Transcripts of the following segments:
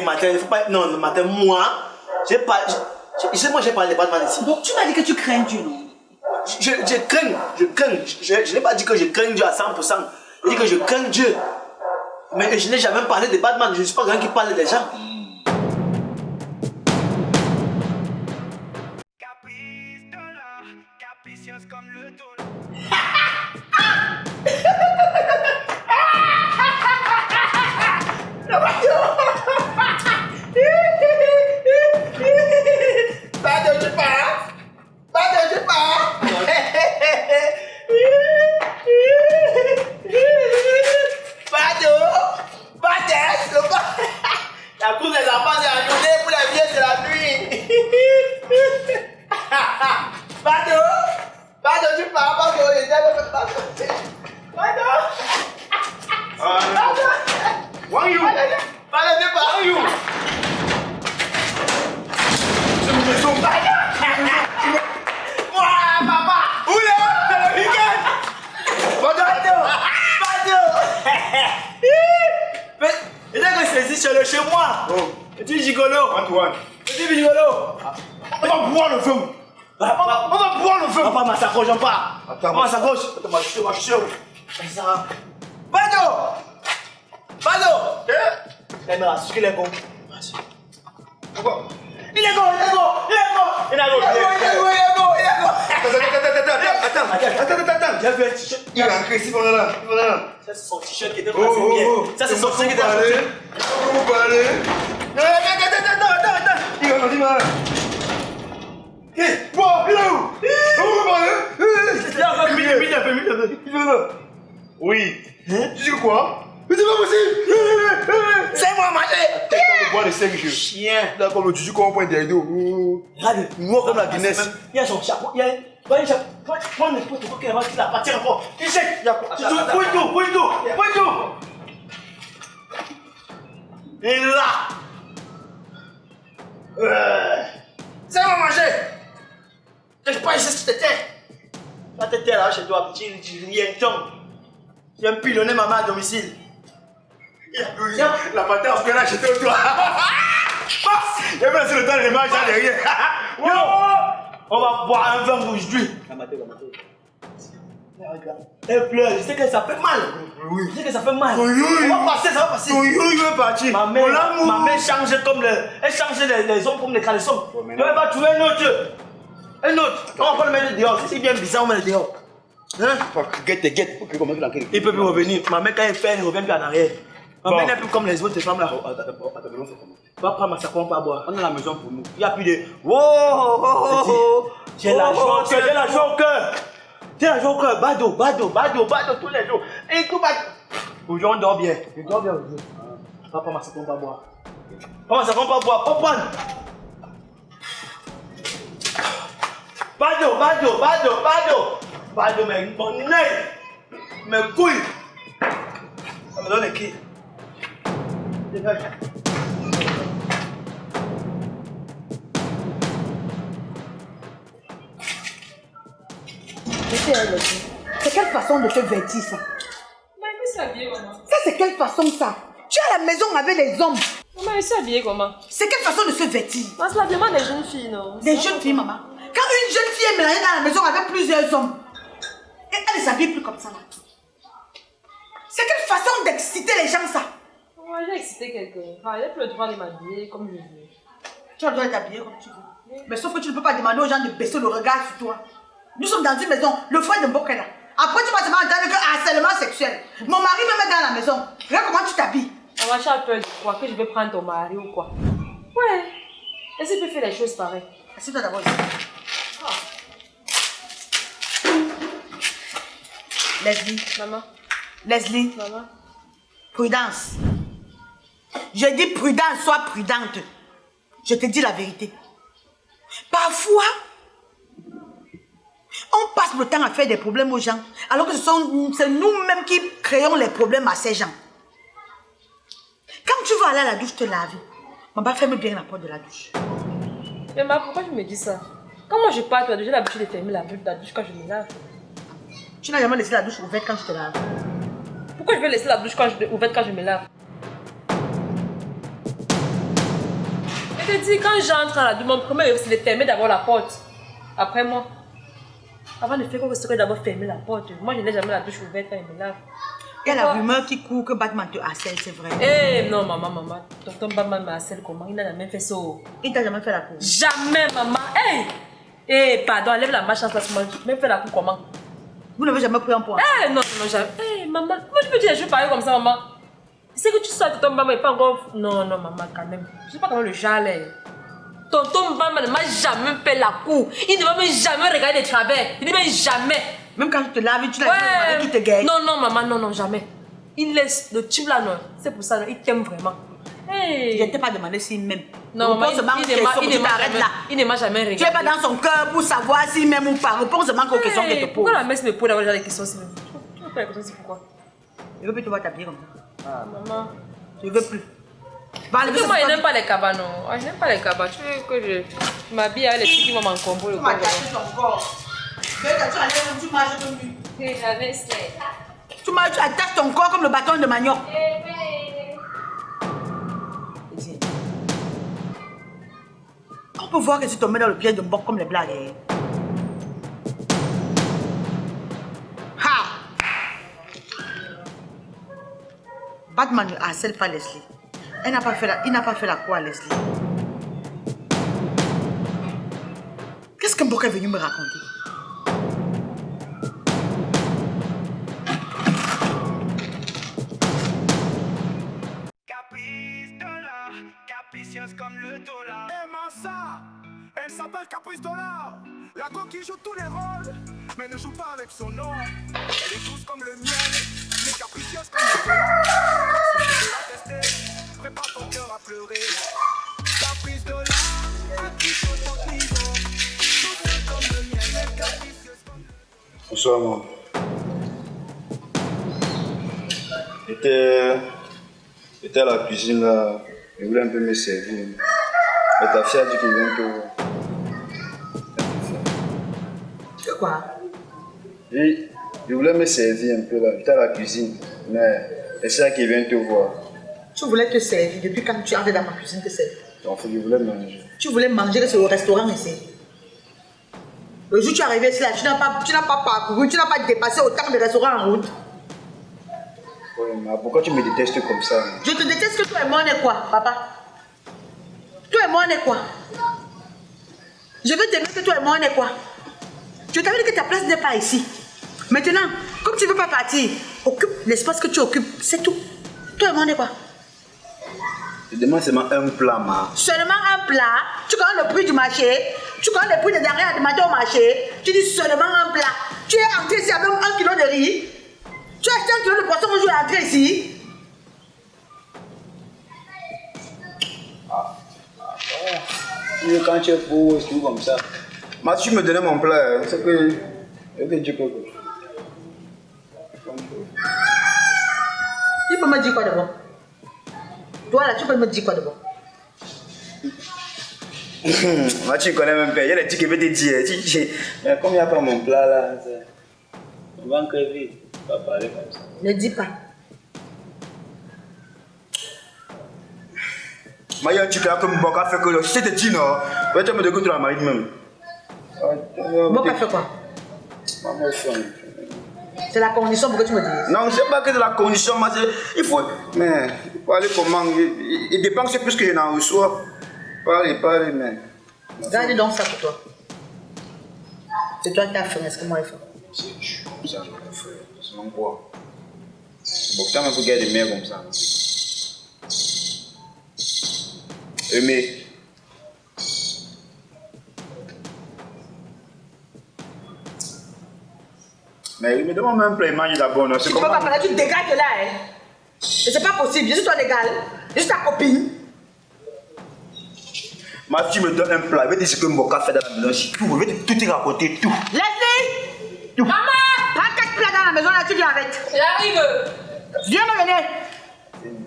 matin, il faut pas... Non, le matin, moi, j'ai pas... Moi, j'ai parlé de Batman ici. Donc, tu m'as dit que tu crains Dieu, non? Je crains. Je n'ai pas dit que je crains Dieu à 100%. Je dis que je crains Dieu. Mais je n'ai jamais parlé de Batman. Je ne suis pas quelqu'un qui parle des gens. Capricieuse comme le dos. La cour des enfants, c'est la journée, pour les vieux, c'est la nuit. Pardon, tu pars, pardon, je t'aime, pardon. Why you? Pardon, tu pars. Why you? Moi, papa. Où est c'est le week-end? Pardon. Mais, il est que c'est ici chez moi. Oh. Petit gigolo. Antoine. Petit gigolo. On va boire le feu. On va boire le feu. Papa, ma sacoche, on part. Attends, Ma sacoche. Attends, ma chaussure. Ça. Pardon. Eh, mais est-ce qu'il est bon? Pourquoi? Il est bon. Attends. J'ai vu un t-shirt. Il est agressif, on est là. Ça, c'est son t-shirt qui était Oh, passé bien. oh. Ça, c'est son t-shirt qui était Attends. passé. Vous parlez? Attends. Il va sortir mal. Bon, il est où? Vous parlez? Il fait là. Oui. Tu dis que quoi? Mais c'est pas possible! C'est moi, manger. T'es comme le bois de 5 jeux. Chien. Là, comme le juju qu'on pointe derrière nous. Regarde, Noir comme la Guinness. il y a son chapeau. Il y a un chapeau. Prends n'importe quoi qu'il va la partie encore. Tu sais. Fouille tout. Et là. C'est moi manger. Je pas ici si t'étais. Là, t'étais là chez toi, petit rienton. Tu as pilonné maman à domicile. La patate en là, j'étais au toit. Il y avait laissé le temps de remarquer là derrière. On va boire un vin aujourd'hui. Elle pleure, je sais que ça fait mal. Oui. Je sais que ça fait mal. Oui. On va passer, ça va passer. Ton yo est parti. Ma mère change comme elle change les hommes comme les caleçons. Donc elle va trouver un autre. On va pas le mettre dehors. Si c'est bien bizarre, on met le dehors. Hein? Guette. Ok, comment tu l'as Il peut plus revenir. Ma mère, quand elle fait, elle ne revient plus en arrière. Ma mère n'est plus comme les autres femmes là. Va prendre ma sacoche, on va boire. On a la maison pour nous. Il n'y a plus de. Oh! J'ai la joie au cœur. J'ai la joie au cœur. Bado, tous les jours. Et tout bado. Aujourd'hui, on dort bien. Je dors bien aujourd'hui. Va prendre ma sacoche, on va boire. Prends ma sacoche, on va boire. Prends. Bado, mon nez. Mes couilles. Ça me donne les clés. Dégage. C'est quelle façon de te vêtir ça? Maman, elle s'est habillée comment? Ça, c'est quelle façon ça? Tu es à la maison avec les hommes. Maman, elle s'est habillée comment? C'est quelle façon de se vêtir? Non, c'est l'habillement des jeunes filles, non? Des jeunes filles, maman. Quand une jeune fille est mélangée dans la maison avec plusieurs hommes, et elle ne s'habille plus comme ça là. C'est quelle façon d'exciter les gens ça? Moi, j'ai excité quelqu'un. Enfin, j'ai plus le droit de m'habiller comme je veux. Tu as le droit de t'habiller comme tu veux. Mais sauf que tu ne peux pas demander aux gens de baisser le regard sur toi. Nous sommes dans une maison, le frère de Mbokela. Après, tu vas te entendre que harcèlement sexuel. Mon mari me met dans la maison. Regarde comment tu t'habilles. Maman, tu as peur de quoi? Que je vais prendre ton mari ou quoi? Ouais. Est-ce qu'il peut faire les choses pareilles? Assieds-toi d'abord ici. Maman. Leslie, Maman. prudence. Je dis prudence, sois prudente. Je te dis la vérité. Parfois, on passe le temps à faire des problèmes aux gens, alors que c'est nous-mêmes qui créons les problèmes à ces gens. Quand tu vas aller à la douche te laver, maman, ferme bien la porte de la douche. Mais maman, pourquoi tu me dis ça? Quand moi je pars, tu as déjà l'habitude de fermer la douche quand je me lave. Tu n'as jamais laissé la douche ouverte quand tu te laves. Pourquoi je vais laisser la douche ouverte quand je me lave? Je te dis, quand j'entre à la douche, mon premier réflexe, c'est de fermer d'abord la porte. Après moi. Avant de faire quoi que ce soit, d'abord fermer la porte. Moi, je n'ai jamais la douche ouverte quand il me lave. Il y a la rumeur qui court que Batman te harcèle, c'est vrai. Eh non, maman. Tonton Batman me harcèle comment? Il n'a jamais fait ça. Il t'a jamais fait la cour? Jamais, maman. Eh, pardon, enlève la marche en place. Moi, je vais faire la cour comment? Vous n'avez jamais pris un point? Eh, non, jamais. Eh, maman, comment tu peux dire des choses pareilles comme ça, maman? C'est que tu sors de ton maman et pas encore. Non, maman, quand même. Je sais pas comment le genre là. Tonton maman ne m'a jamais fait la cour. Il ne m'a même jamais regardé de travers. Il ne m'a jamais. Même quand tu te laves, tu l'as dit, tu te gagnes. Non, maman, non, jamais. Il laisse le type là, non. C'est pour ça, non, il t'aime vraiment. Hey. Je ne t'ai pas demandé s'il m'aime. Non, maman, il ne m'a jamais regardé. Tu n'es pas dans son cœur pour savoir s'il m'aime ou pas. Réponds-moi aux questions que te pose. Pourquoi la messe me pose d'avoir des questions si même? Tu veux pas les questions, c'est pourquoi? Je veux plus te voir t'habiller comme ça. Ah, maman. Je veux plus. Moi, je n'aime pas les cabas, non. Je n'aime pas les cabas. Tu veux que je m'habille avec les filles qui vont m'encombrer le corps. Tu m'as caché ton corps. Tu marches comme lui. Tu attaches ton corps comme le bâton de manioc. On peut voir que tu tombes dans le piège de Mbok comme les blagues. Ha! Batman ne harcèle pas Leslie. Il n'a pas fait la quoi à Leslie. Qu'est-ce que Mbok est venu me raconter? Capricieuse comme le dollar. Aimant ça, elle s'appelle Caprice Dollar. La coquille joue tous les rôles, mais ne joue pas avec son nom. Elle est douce comme le miel, mais capricieuse comme le dollar. Si tu veux la tester, prépare ton cœur à pleurer. Caprice Dollar, à qui sur ton niveau. Douce comme le miel, mais capricieuse comme le dollar. Bonsoir, maman. J'étais à la cuisine là. Je voulais un peu me servir. Mais ta fille a dit qu'il vient te voir. C'est quoi? Je voulais me servir un peu là. J'étais à la cuisine. Mais c'est ça qui vient te voir. Tu voulais te servir depuis quand tu entres dans ma cuisine te servir. Donc je voulais manger. Tu voulais manger que c'est au restaurant ici. Le jour où tu es arrivé ici là, tu n'as pas parcouru, tu n'as pas dépassé autant de restaurants en route. Oui, mais pourquoi tu me détestes comme ça? Je te déteste que toi et moi on est quoi, papa? Toi et moi on est quoi? Je veux te dire que toi et moi on est quoi? Je t'avais dit que ta place n'est pas ici. Maintenant, comme tu ne veux pas partir, occupe l'espace que tu occupes, c'est tout. Toi et moi on est quoi? Je demande seulement un plat, ma. Seulement un plat, tu connais le prix du marché, tu connais le prix des denrées alimentaires au marché, tu dis seulement un plat. Tu es entré ici avec 1 kilo de riz, tu as acheté 1 kilo de poisson quand tu es entré ici. Quand tu es pauvre, c'est tout comme ça. Mais si tu me donnais mon plat, c'est que. Je vais te dire quelque chose. Tu peux me dire quoi d'abord? Toi là, tu peux me dire quoi d'abord? Moi, tu connais même pas. Il y a des trucs qui veulent te dire. Mais comme il n'y a pas mon plat là, on va en crever. On va parler comme ça. Ne dis pas. Mais il y a un truc là comme Boka fait que je te dis non. Tu me dégoûtes la marine même. Boka fait quoi? Maman, C'est la condition pour que tu me dises. non, c'est pas que de la condition, mais il faut. Mais, parler comment? Il dépense plus que je n'en reçois. Parler, mais. Garde donc ça pour toi. C'est toi qui as fait, est-ce que moi il faut? C'est dur, ça, je vais faire. C'est mon quoi? Bon, tu même pour garder des mères comme ça. Aimer. Mais il me demande même plein de manger d'abord. Tu peux pas parler, tu te dégages de là, hein. Mais c'est pas possible, je suis ton égal, je suis ta copine. Ma fille me donne un plat, je vais te dire ce que Mboka fait dans la maison, c'est tout, je vais tout te raconter, tout. Leslie! Tout. Maman! Prends 4 plats dans la maison, là, tu viens avec. J'arrive! Viens me venir.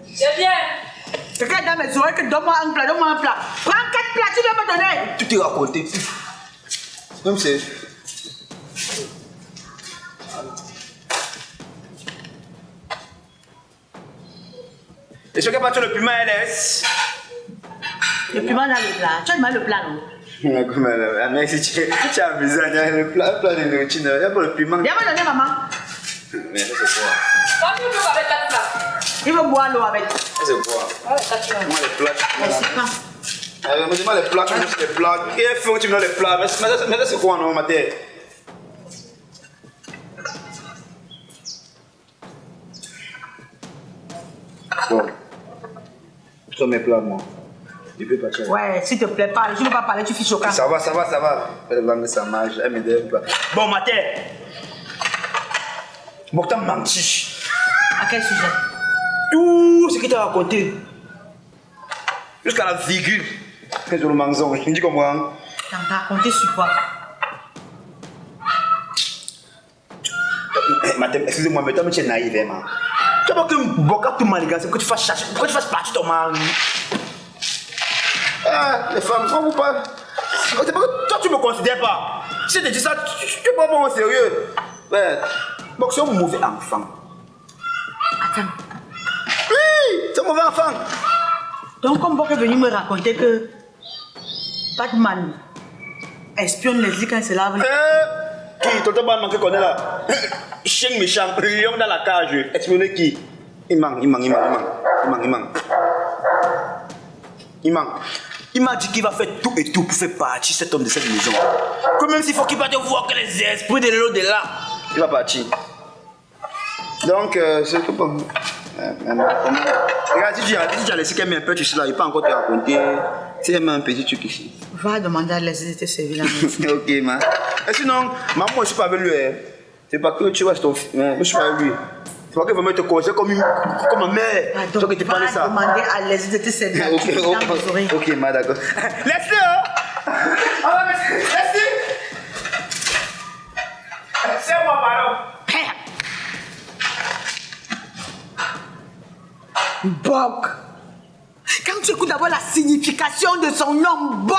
Je viens! C'est que dans mes oreilles que donne-moi un plat, donne-moi un plat. Prends 4 plats, tu viens me donner. Tout te raconter, tout. Comme c'est. Et ce qui est parti le piment LS. Le piment dans le plat. Tu as demandé le plat, non? Mais si tu es amusant, il y a le plat de nourriture, il n'y a pas le piment. Viens me donner, maman. Mais ça c'est quoi? Moi, je veux avec 4 plats. Il veut boire l'eau avec. Ça c'est quoi? Avec 4 plats. Moi les plats. Merci pas. Dis-moi les plats, tu me donnes les plats. Quel feu tu me donnes les plats? Mais ça c'est quoi, non, ma tête? Bon. Ce sont mes plats, moi. Je peux pas tirer. Ouais, s'il te plaît, parle. Je ne veux pas parler, tu fiches au cas. Ça va. Elle va me ça marche. Elle me donne pas. Bon, ma tête. Bon, t'as menti. À quel sujet? Tout ce qu'il t'a raconté. Jusqu'à la virgule. Qu'est-ce que le mensonge? Tu comprends? T'as raconté sur quoi? Excusez-moi, mais toi, tu es naïf, vraiment. Tu vois que Boka tout manigasse, que tu fasses chercher, que tu fasses partir ton mari. Ah, les femmes, on vous parle. C'est pas que toi, tu me considères pas. Si je te dis ça, tu prends pas au sérieux. Ouais. Bon, c'est un mauvais enfant. Attends. Oui, c'est un mauvais enfant. Donc, comme Boka est venu me raconter que Batman espionne Leslie quand il se lave. Qui, tonton Batman que connaît là? Chien méchant, lion dans la cage. Espionner qui? Il manque. Il m'a dit qu'il va faire tout et tout pour faire partir cet homme de cette maison. Que même s'il faut qu'il parte voir que les esprits de l'au-delà, il va partir. Donc, c'est tout bon. Regarde, si tu as laissé quelqu'un un peu, tu sais là, il peut encore te raconter. C'est même un petit truc ici. Va demander à Leslie de te servir la maison. Ok, man. Et sinon, maman, je ne suis pas avec lui. C'est pas que tu vois, c'est ton fils. Je ne suis pas avec lui. C'est pas que vraiment te conseille comme ma mère. Pardon, Donc, tu parles de ça. va demander à Leslie de te servir la maison. Ok, ma d'accord. Laisse-le, hein. Ah, laisse-le. C'est moi, pardon. Bok. Quand tu écoutes d'abord la signification de son nom, Bok,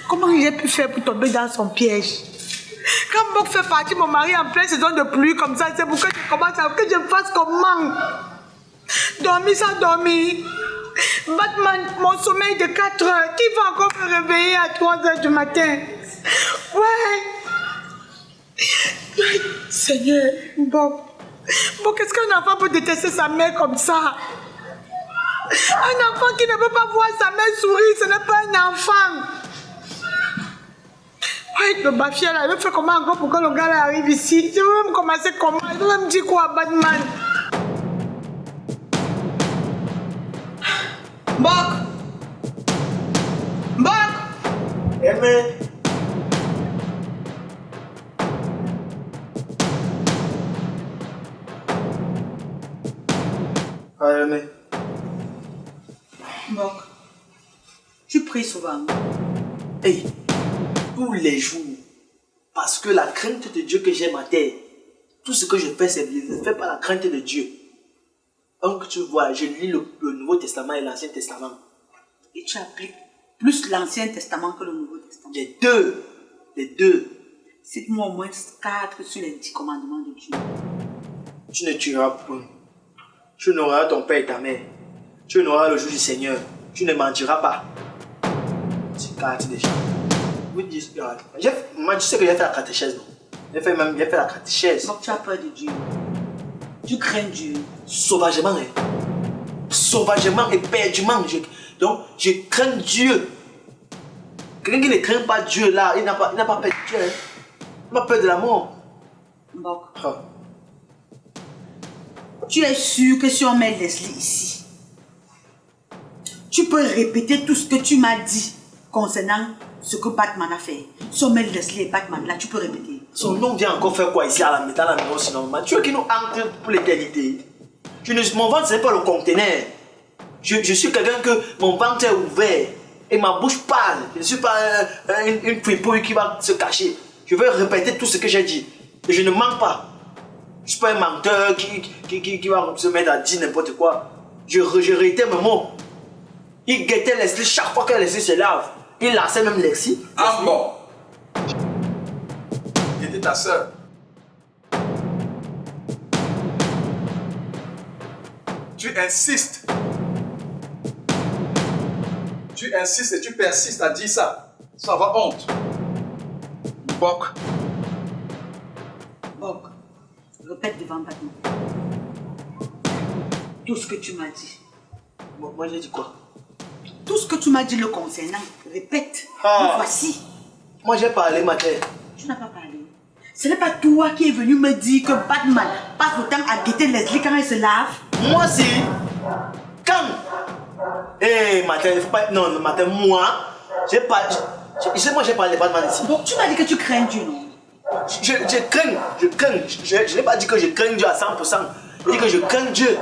comment il a pu faire pour tomber dans son piège? Quand Bok fait partir mon mari en pleine saison de pluie comme ça, c'est pourquoi je commence à que je fasse comment? Dormir sans dormir. Batman, mon sommeil de 4 heures, qui va encore me réveiller à 3 heures du matin? Ouais. Seigneur, Bok. Bon, qu'est-ce qu'un enfant peut détester sa mère comme ça? Un enfant qui ne peut pas voir sa mère sourire, ce n'est pas un enfant. Ouais, le bafia là, il veut faire comment encore pour que le gars là arrive ici? Je veux même commencer comment? Il veut même dire quoi à Batman? Bok! Aimé. Aimé. Bok, tu pries souvent. Hey, tous les jours, parce que la crainte de Dieu que j'ai ma terre, tout ce que je fais, c'est je ne fais pas la crainte de Dieu. Donc tu vois, je lis le Nouveau Testament et l'Ancien Testament. Et tu appliques plus l'Ancien Testament que le Nouveau Testament. Les deux. Cite-moi au moins 4 sur les 10 commandements de Dieu. Tu ne tueras point. Tu honoreras ton père et ta mère. Tu honoreras le jour du Seigneur. Tu ne mentiras pas. C'est 4 déjà. Oui, moi, tu sais que j'ai fait la catéchèse, non? J'ai fait la catéchèse. Donc tu as peur de Dieu. Tu crains Dieu. Sauvagement, hein. Sauvagement, éperdument. Donc, je crains Dieu. Quelqu'un qui ne craint pas Dieu, là, il n'a pas peur de Dieu. Hein. Il n'a pas peur de la mort. Bok. Oh. Tu es sûr que si on met Leslie ici, tu peux répéter tout ce que tu m'as dit concernant ce que Batman a fait. Si on met Leslie et Batman là, tu peux répéter. Son nom vient encore faire quoi ici à la maison sinon? Tu veux qu'il nous entre pour l'éternité? Mon ventre, ce n'est pas le conteneur. Je suis quelqu'un que mon ventre est ouvert et ma bouche parle. Je ne suis pas une fripouille qui va se cacher. Je vais répéter tout ce que j'ai dit. Et je ne mens pas. Je ne suis pas un menteur qui va se mettre à dire n'importe quoi. Je réitère mes mots. Il guettait Leslie chaque fois que Leslie se lave. Il lassait même Leslie. Ah bon. Il était ta soeur. Tu insistes tu insistes et tu persistes à dire ça, sans avoir honte. Bok. Bok, répète devant Batman. Tout ce que tu m'as dit. Moi, j'ai dit quoi? Tout ce que tu m'as dit le concernant, répète. Ah. Voici. Moi, j'ai parlé, ma tête. Tu n'as pas parlé. Ce n'est pas toi qui es venu me dire que Batman passe le temps à guetter Leslie quand elle se lave. Moi, si. Quand? Eh, ma tête, il faut pas. Non, ma tête, moi, j'ai pas. Moi, j'ai parlé de Batman ici. Bon, tu m'as dit que tu crains Dieu, non? Je crains. Je n'ai pas dit que je crains Dieu à 100%. Je dis que je crains Dieu.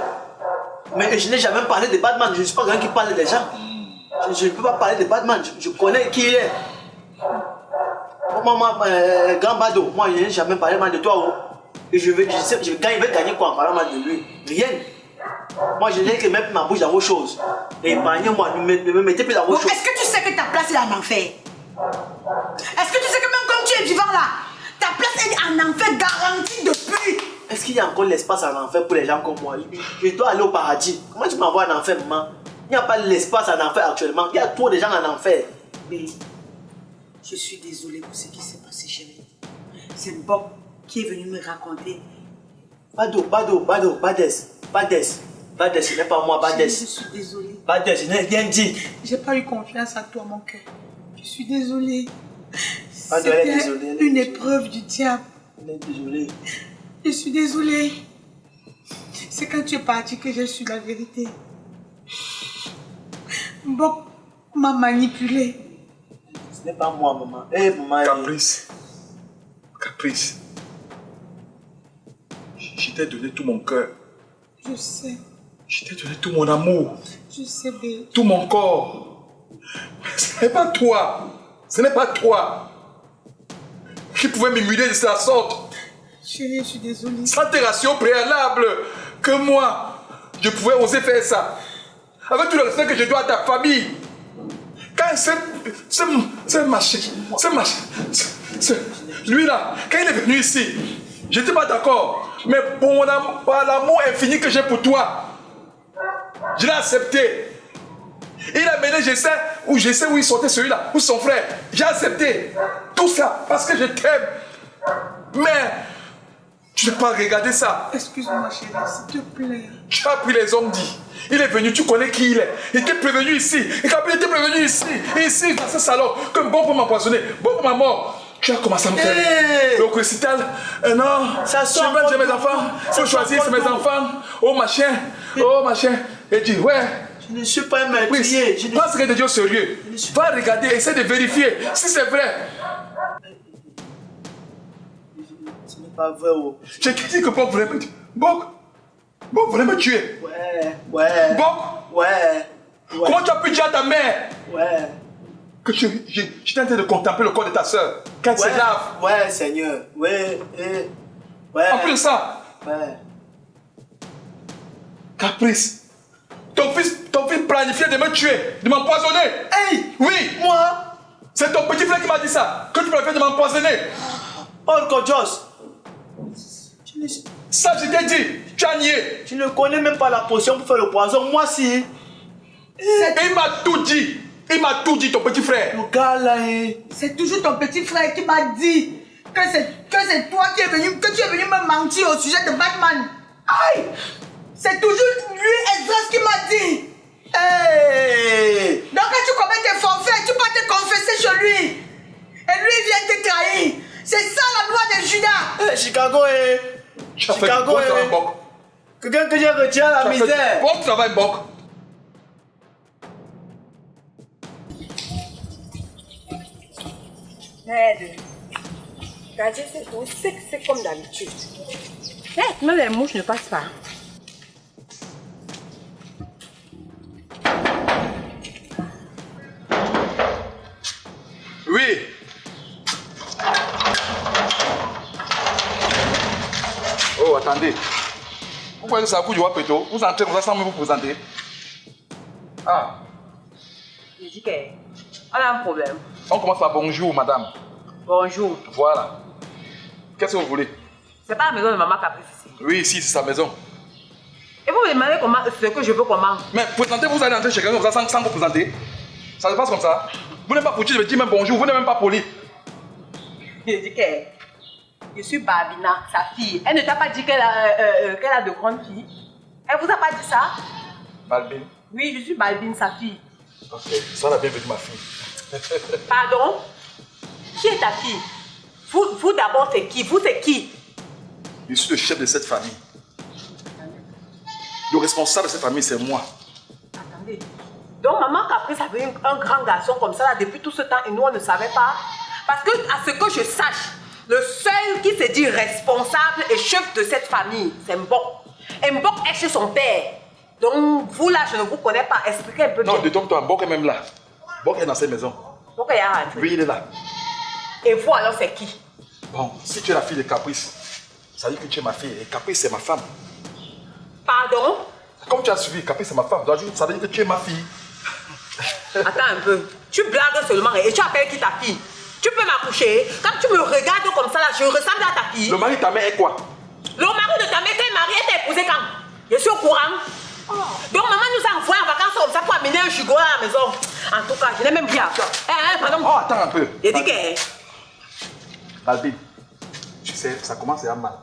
Mais je n'ai jamais parlé de Batman. Je ne suis pas quelqu'un qui parle des gens. Je ne peux pas parler de Batman. Je connais qui il est. Moi, grand Bado, moi, je n'ai jamais parlé mal de toi. Oh. Et je vais gagner quoi en parlant mal de lui? Rien. Moi, je n'ai que mettre ma bouche dans vos choses. Et épargnez-moi, ne me mettez plus dans vos choses. Est-ce que tu sais que ta place est en enfer? Est-ce que tu sais que même comme tu es vivant là, ta place est en enfer garantie depuis? Est-ce qu'il y a encore l'espace en enfer pour les gens comme moi? Je dois aller au paradis. Comment tu m'envoies en enfer, maman? Il n'y a pas l'espace en enfer actuellement. Il y a trop de gens en enfer. Mais je suis désolée pour ce qui s'est passé, chérie. C'est Bob qui est venu me raconter. Badès, ce n'est pas moi, Badès. Je suis désolée. Badès, je n'ai rien dit. J'ai pas eu confiance en toi, mon cœur. Je suis désolée. Badou, elle est C'était désolée. une épreuve du diable. Elle est désolée. Je suis désolée. C'est quand tu es parti que j'ai su la vérité. Bob m'a manipulée. Ce n'est pas moi, maman. Eh, maman. Caprice. Je t'ai donné tout mon cœur. Je sais. Je t'ai donné tout mon amour. Je sais, bébé. Tout mon corps. Mais ce n'est pas toi. Ce n'est pas toi qui pouvais m'humilier de cette sorte. Chérie, je suis désolée. Sans tes rations préalables que moi, je pouvais oser faire ça. Avec tout le respect que je dois à ta famille. Quand lui là, quand il est venu ici, j'étais pas d'accord. Mais pour l'amour infini que j'ai pour toi, je l'ai accepté. Il a mené, je sais où il sortait celui-là, ou son frère. J'ai accepté tout ça parce que je t'aime. Mais tu n'as pas regardé ça. Excuse-moi, chérie, s'il te plaît. Tu as pris les hommes dits. Il est venu, tu connais qui il est. Il était prévenu ici. Et quand il était prévenu ici, dans ce salon, que bon pour m'empoisonner, bon pour ma mort. Tu as commencé à me faire le récital. Non, ça sort. J'ai mes enfants. Faut choisir, c'est mes enfants. Oh machin. Et dis, ouais. Je ne suis pas un meurtrier. Oui, pense que de Dieu sérieux. Va regarder, essaie de vérifier si c'est vrai. Ce n'est pas vrai. Oh. J'ai dit que Bob voulait me tuer. Ouais. Bob. Ouais. Comment tu as pu dire à ta mère? Ouais. Que j'étais en train de contempler le corps de ta soeur. Quand elle se lave. Ouais, Seigneur. Ouais. En plus de ça. Ouais. Caprice. Ton fils planifiait de me tuer, de m'empoisonner. Hey! Oui. Moi? C'est ton petit frère qui m'a dit ça. Que tu planifiais de m'empoisonner. Oh, Kodjos. Ça, je t'ai dit. Tu as nié. Tu ne connais même pas la potion pour faire le poison. Moi, si. Et il m'a tout dit. Il m'a tout dit, ton petit frère. Le gars là, C'est toujours ton petit frère qui m'a dit que c'est toi que tu es venu me mentir au sujet de Batman. Aïe! C'est toujours lui, Esdras, qui m'a dit. Hey! Donc quand tu commets tes forfaits, tu peux te confesser chez lui. Et lui, il vient te trahir. C'est ça la loi de Judas. Chicago, Tu as fait bon travail, Bok. Quelqu'un que j'ai retiré à la misère. Bon travail, Bok. Aide. Regardez, c'est comme d'habitude. Même les mouches ne passent pas. Oui. Oh, attendez. Vous voyez ça, vous jouez plutôt. Vous entrez comme ça sans me vous présenter. Ah. Je dis qu'on a un problème. On commence par bonjour, madame. Bonjour. Voilà. Qu'est-ce que vous voulez? C'est pas la maison de maman Caprice ici. Oui, ici, c'est sa maison. Et vous me demandez comment, ce que je veux comment? Mais présentez-vous allez entrer chez quelqu'un comme ça sans vous présenter. Ça se passe comme ça. Vous n'êtes pas foutu, je vais dire même bonjour, vous n'êtes même pas poli. Je dis que je suis Babina, sa fille. Elle ne t'a pas dit qu'elle a de grandes filles? Elle vous a pas dit ça? Balbine. Oui, je suis Balbine, sa fille. Ok, sois la bienvenue, ma fille. Pardon? Qui est ta fille? Vous d'abord, c'est qui? Vous, c'est qui? Je suis le chef de cette famille. Le responsable de cette famille, c'est moi. Attendez. Donc, maman Caprice avait un grand garçon comme ça là, depuis tout ce temps et nous, on ne savait pas. Parce que, à ce que je sache, le seul qui se dit responsable et chef de cette famille, c'est Mbok. Et Mbok est chez son père. Donc, vous là, je ne vous connais pas. Expliquez un peu. Non, détrompe-toi, Mbok est même là. Mbok est dans cette maison. Mbok est rentré. Oui, il est là. Et vous, alors, c'est qui? Bon, si tu es la fille de Caprice, ça veut dire que tu es ma fille. Et Caprice, c'est ma femme. Pardon? Comme tu as suivi, Caprice, c'est ma femme. Ça veut dire que tu es ma fille. Attends un peu. Tu blagues seulement et tu appelles qui ta fille? Tu peux m'accoucher? Quand tu me regardes comme ça là, je ressemble à ta fille. Le mari de ta mère est quoi? Le mari de ta mère, t'es marié, t'es épousé quand? Je suis au courant. Donc maman nous a envoyé en vacances comme ça pour amener un jugo à la maison. En tout cas, je n'ai même rien à faire. Pardon. Oh, attends un peu. J'ai dit que... Balbine, tu sais, ça commence à mal.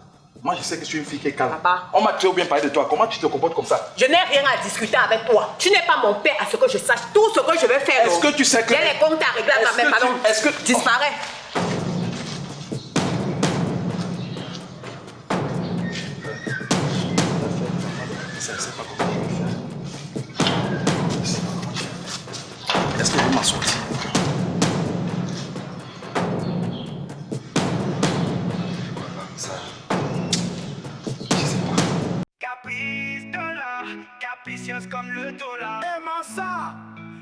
Moi, je sais que tu es une fille qui est calme. Papa. On m'a très bien parlé de toi. Comment tu te comportes comme ça? Je n'ai rien à discuter avec toi. Tu n'es pas mon père à ce que je sache. Tout ce que je vais faire. Est-ce que tu sais que... J'ai les comptes à régler à ma mère. Pardon. Est-ce que... Disparais. C'est pas comment je vais faire. Est-ce que vous m'en sortir? Caprice dollar, capricieuse comme le dollar. Aimant ça,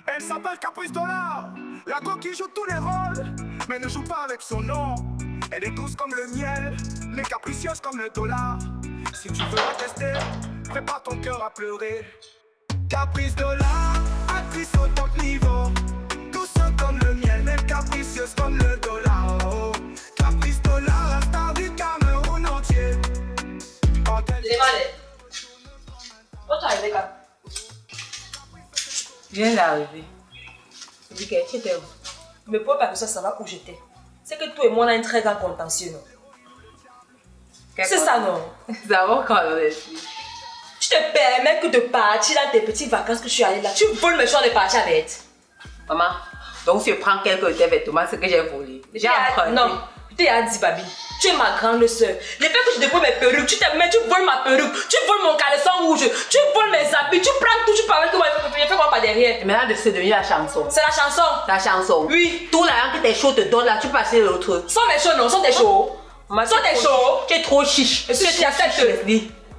elle s'appelle Caprice dollar. La go qui joue tous les rôles, mais ne joue pas avec son nom. Elle est douce comme le miel, mais capricieuse comme le dollar. Si tu veux la tester, prépare ton cœur à pleurer. Caprice dollar, actrice au top niveau. Douce comme le miel, mais capricieuse comme le dollar. Oh. Caprice dollar, la star du Cameroun entier. Quand elle... Les malais. Quand tu es arrivé quand? Je viens d'arriver. Je dis que tu étais où? Mais pour pas que ça va où j'étais. C'est que toi et moi on a un très grand contentieux, non? C'est ça, non? D'abord quand on est ici. Tu te permets que de partir dans tes petites vacances que je suis allée là. Tu voles mes choix de partir avec. Maman, donc si je prends quelques de tes vêtements, c'est que j'ai volé. J'ai emprunté. Non, tu t'es dit, Babi. Tu es ma grande soeur. Le fait que je dépose mes perruques, tu te mets, tu voles ma perruque, tu voles mon caleçon rouge, tu voles mes habits, tu prends tout, tu parles tout, je fais quoi par derrière? Et maintenant, c'est devenu la chanson. C'est la chanson. La chanson? Oui. Tout l'argent que tes chauds te donnent là, tu peux acheter l'autre. Sans mes chauds, non, sans tes chauds. Sans tes chauds. Tu es trop chiche. J'accepte.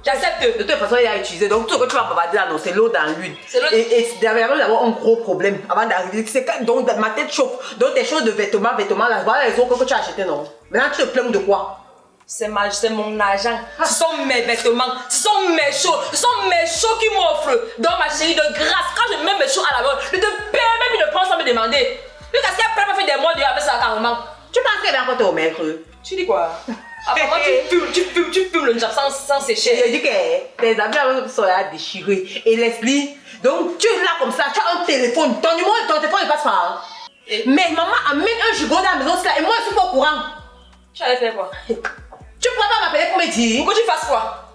J'accepte. De toute façon, il a utilisé. Donc, tout ce que tu vas bavarder là, non, c'est l'eau dans l'huile. C'est l'eau. Et avant d'avoir un gros problème, avant d'arriver, c'est quand donc ma tête chauffe. Donc, tes choses de vêtements là, voilà les autres que tu as achetés, non? Maintenant, tu te plains de quoi? C'est mon argent. Ce sont mes vêtements. Ce sont mes chauds. Ce sont mes chauds qui m'offrent. Donc, ma chérie, de grâce, quand je mets mes chauds à la main, je te permets de prendre sans me demander. Puis, qu'est-ce qu'elle peut faire des mois de avec ça carrément? Tu penses qu'elle va encore te remettre? Tu dis quoi? Apparemment, tu fumes le job sans sécher. Je dis que tes habits sont là déchirés. Et Leslie, donc tu es là comme ça, tu as un téléphone. Ton numéro de ton téléphone il passe par. Mais maman amène un jugo dans la maison et moi je suis pas au courant. Tu allais faire quoi? Tu pourrais pas m'appeler pour me dire? Pourquoi tu fasses quoi?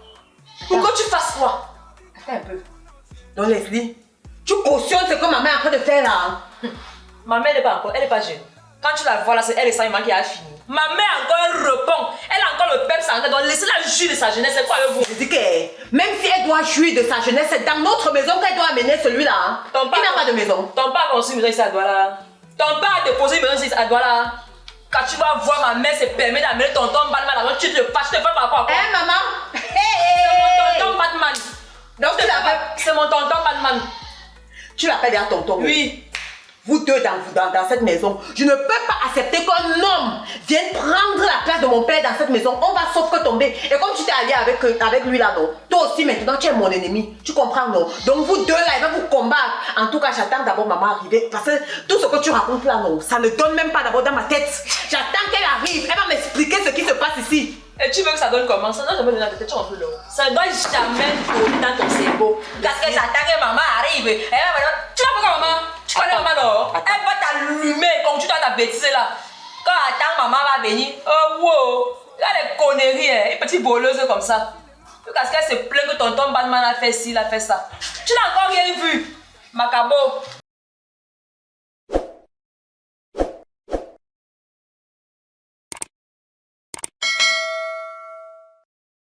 Pourquoi tu fasses quoi? Attends un peu. Donc Leslie, tu cautionnes ce que maman est en train de faire là. Ma mère n'est pas encore, elle n'est pas jeune. Quand tu la vois là, c'est elle et Saïma qui a fini. Ma mère encore elle répond. Elle a encore le peuple sanguin. Donc laissez-la jouir de sa jeunesse. C'est quoi avec vous? Je dis que même si elle doit jouir de sa jeunesse, c'est dans notre maison qu'elle doit amener celui-là. Hein. Il n'a pas de maison. Ton père a construit une maison ici à Douala. Ton père a déposé une maison ici à Douala. Quand tu vas voir ma mère se permet d'amener tonton Batman là-bas, tu te fâches, tu te fais par rapport à quoi? Hein maman? C'est mon tonton Batman. Donc tu l'appelles? C'est mon tonton Batman. Tu l'appelles à tonton? Oui. Vous deux dans cette maison, je ne peux pas accepter qu'un homme vienne prendre la place de mon père dans cette maison. On va sauf que tomber. Et comme tu t'es allié avec lui là, non? Toi aussi maintenant tu es mon ennemi. Tu comprends, non? Donc vous deux là, il va vous combattre. En tout cas, j'attends d'abord maman arriver. Parce que tout ce que tu racontes là, non, ça ne donne même pas d'abord dans ma tête. J'attends qu'elle arrive. Elle va m'expliquer ce qui se passe ici. Et tu veux que ça donne comment? Ça ne doit jamais donner dans ta tête, tu es un peu lourd. Ça ne doit jamais tourner dans ton cerveau. Parce que j'attends que maman arrive. Tu vas faire quoi maman? Tu connais maman non? allumé, comme tu dois ta bêtise là. Quand attends, maman va venir, oh wow, il y a des conneries, hein, une petite voleuse comme ça. Parce qu'elle se plaint que tonton Batman a fait ci, il a fait ça. Tu n'as encore rien vu, Macabo.